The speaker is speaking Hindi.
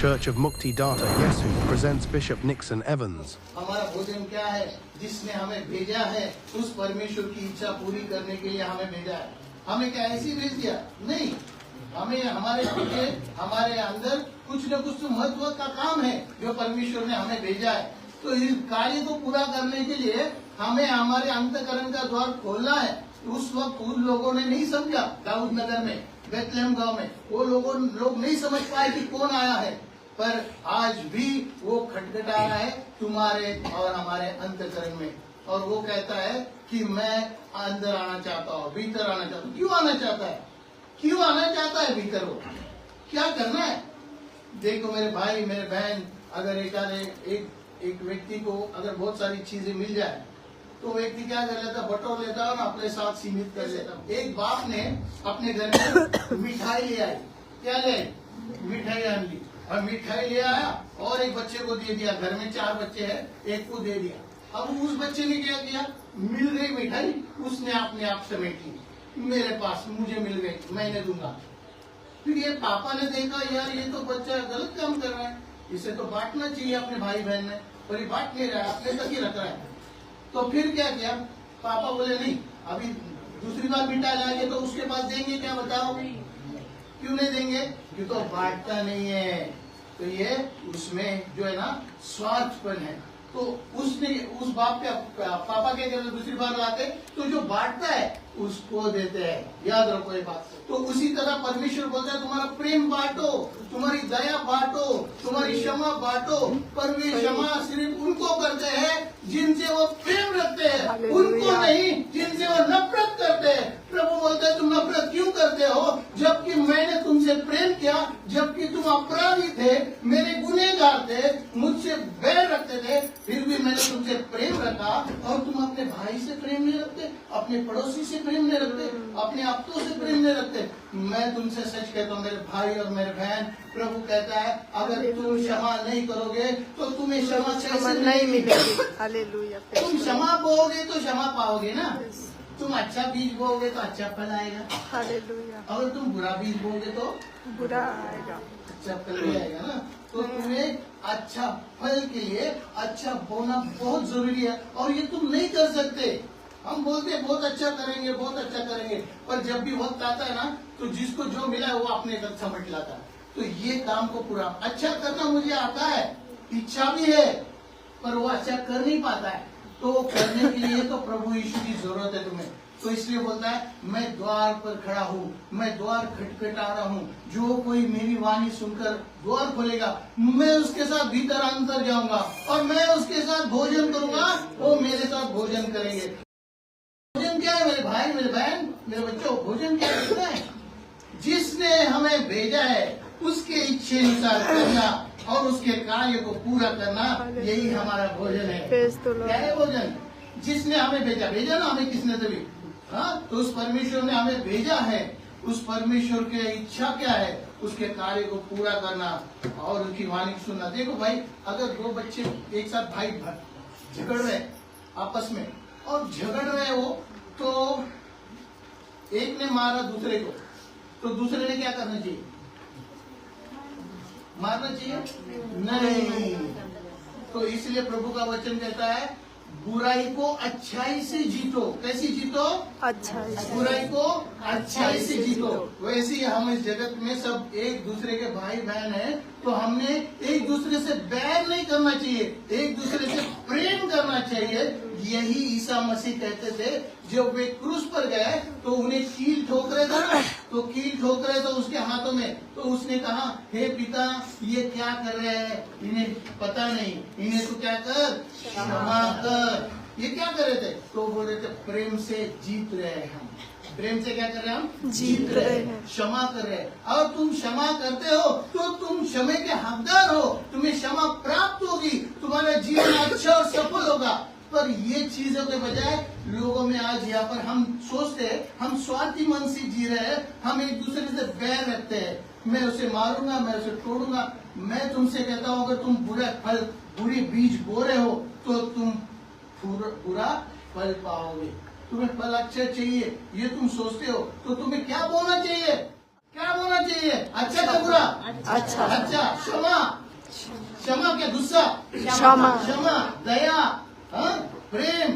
Church of Muktidata Yesu presents Bishop Nixon Evans. हमारा भोजन क्या है? जिसने हमें भेजा है उस परमेश्वर की इच्छा पूरी करने के लिए हमें भेजा है। हमें क्या ऐसी भेज दिया? नहीं, हमें हमारे पीछे हमारे अंदर कुछ न कुछ तो महत्व का काम है जो परमेश्वर ने हमें भेजा है। तो इस कार्य को पूरा करने के लिए हमें हमारे अंतःकरण का द्वार खोलना है। उस वक्त उन लोगों ने नहीं समझा, दाऊद नगर में, बेथलेहम गांव में वो लोग नहीं समझ पाए कि कौन आया है, पर आज भी वो खटखटा रहा है तुम्हारे और हमारे अंतःकरण में। और वो कहता है कि मैं अंदर आना चाहता हूँ, भीतर आना चाहता हूँ। क्यों आना चाहता है? क्यों आना चाहता है भीतर? वो क्या करना है? देखो मेरे भाई मेरे बहन, अगर एक व्यक्ति को अगर बहुत सारी चीजें मिल जाए तो व्यक्ति क्या कर लेता? बटोर लेता और अपने साथ सीमित कर लेता। एक बाप ने अपने घर में मिठाई ले आई। क्या ले? मिठाई आन ली और मिठाई ले आया और एक बच्चे को दे दिया। घर में 4 बच्चे हैं, एक को दे दिया। अब उस बच्चे ने क्या किया? मिल गई मिठाई, उसने अपने आप समेट ली। मेरे पास, मुझे मिल गई, मैंने दूंगा। फिर ये पापा ने देखा, यार ये तो बच्चा गलत काम कर रहा है, इसे तो बांटना चाहिए अपने भाई बहन में, और ये बांट नहीं रहा है, अपने तक ही रख रहा है। तो फिर क्या किया? पापा बोले नहीं, अभी दूसरी बार मिठाई लाएंगे तो उसके पास देंगे क्या? बताओ, क्यों नहीं देंगे? क्योंकि तो बांटता नहीं है। तो ये उसमें जो है ना स्वार्थपन है। तो उसने उस बाप के पापा के घर दूसरी बार लाते तो जो बांटता है उसको देते हैं। याद रखो ये बात। तो उसी तरह परमेश्वर बोलता है तुम्हारा प्रेम बांटो, तुम्हारी दया बांटो, तुम्हारी क्षमा बांटो। पर वे क्षमा सिर्फ उनको करते हैं जिनसे वो प्रेम रखते हैं, उनको नहीं जिनसे वो नफरत करते हैं। प्रभु बोलते हैं तुम नफरत क्यों करते हो जबकि मैंने तुमसे प्रेम किया, जबकि तुम अपराधी थे, मेरे गुनहगार थे, मुझसे बैर रखते थे, फिर भी मैंने तुमसे प्रेम रखा। और तुम अपने भाई से प्रेम नहीं रखते, अपने पड़ोसी से प्रेम नहीं रखते, अपने आप्तों से प्रेम नहीं रखते। मैं तुमसे सच कहता हूँ मेरे भाई और मेरे बहन, प्रभु कहता है अगर तुम क्षमा नहीं करोगे तो तुम्हें क्षमा कैसे नहीं मिलेगी? हालेलुया। तुम क्षमा बोओगे तो क्षमा पाओगे ना। तुम अच्छा बीज बोओगे तो अच्छा फल आएगा। हालेलुया। अगर तुम बुरा बीज बोओगे तो बुरा आएगा, अच्छा फल भी आएगा ना। तो तुम्हें अच्छा फल के लिए अच्छा बोना बहुत जरूरी है, और ये तुम नहीं कर सकते। हम बोलते हैं बहुत अच्छा करेंगे, बहुत अच्छा करेंगे, पर जब भी वक्त आता है ना तो जिसको जो मिला है वो अपने तक समझ लाता है। तो ये काम को पूरा अच्छा करना मुझे आता है, इच्छा भी है, पर वो अच्छा कर नहीं पाता है। तो करने के लिए तो प्रभु यीशु की जरूरत है तुम्हें। तो इसलिए बोलता है मैं द्वार पर खड़ा हूँ, मैं द्वार खटखटा रहा हूँ, जो कोई मेरी वाणी सुनकर द्वार खोलेगा मैं उसके साथ भीतर अंदर जाऊंगा और मैं उसके साथ भोजन करूंगा, वो मेरे साथ भोजन करेंगे। भोजन क्या है मेरे भाई मेरे बहन मेरे बच्चों? भोजन क्या है? जिसने हमें भेजा है उसके इच्छे अनुसार करना और उसके कार्य को पूरा करना, यही हमारा भोजन है। क्या है भोजन? जिसने हमें भेजा ना, हमें किसने तभी? हाँ, तो उस परमेश्वर ने हमें भेजा है। उस परमेश्वर की इच्छा क्या है? उसके कार्य को पूरा करना और उसकी वाणी सुनना। देखो भाई, अगर 2 बच्चे एक साथ भाई झगड़ रहे आपस में और झगड़ रहे हो तो एक ने मारा दूसरे को, तो दूसरे ने क्या करना चाहिए? मारना चाहिए? नहीं। तो इसलिए प्रभु का वचन कहता है बुराई को अच्छाई से जीतो। कैसी जीतो? अच्छाई से। बुराई को अच्छाई से जीतो। वैसे ही हम इस जगत में सब एक दूसरे के भाई बहन हैं, तो हमने एक दूसरे से बैर नहीं करना चाहिए, एक दूसरे से प्रेम करना चाहिए। यही ईसा मसीह कहते थे। जब वे क्रूस पर गए तो उन्हें कील ठोक रहे था, तो कील ठोक रहे थे उसके हाथों में, तो उसने कहा हे पिता ये क्या कर रहे हैं, इन्हें पता नहीं, इन्हें तो क्या कर, क्षमा कर। ये क्या कर रहे थे? तो बोल रहे थे प्रेम से जीत रहे हैं हम। प्रेम से क्या कर रहे हैं? हम जीत रहे हैं, क्षमा कर रहे हैं। और तुम क्षमा करते हो तो तुम क्षमा के हकदार हो, तुम्हें क्षमा प्राप्त होगी, तुम्हारा जीवन अच्छा और सफल होगा। पर ये चीजों के बजाय लोगों में आज यहाँ पर हम सोचते हैं, हम स्वार्थी मन से जी रहे हैं, हम एक दूसरे से बैर रखते हैं। मैं उसे मारूंगा, मैं उसे तोड़ूंगा। मैं तुमसे कहता हूँ अगर तुम बुरे बीज बो रहे हो तो तुम बुरा फल पाओगे। तुम्हें फल अच्छा चाहिए ये तुम सोचते हो, तो तुम्हें क्या बोलना चाहिए? क्या बोलना चाहिए? अच्छा का बुरा? अच्छा अच्छा। क्षमा, क्षमा क्या? गुस्सा? क्षमा क्षमा, दया, हाँ? प्रेम,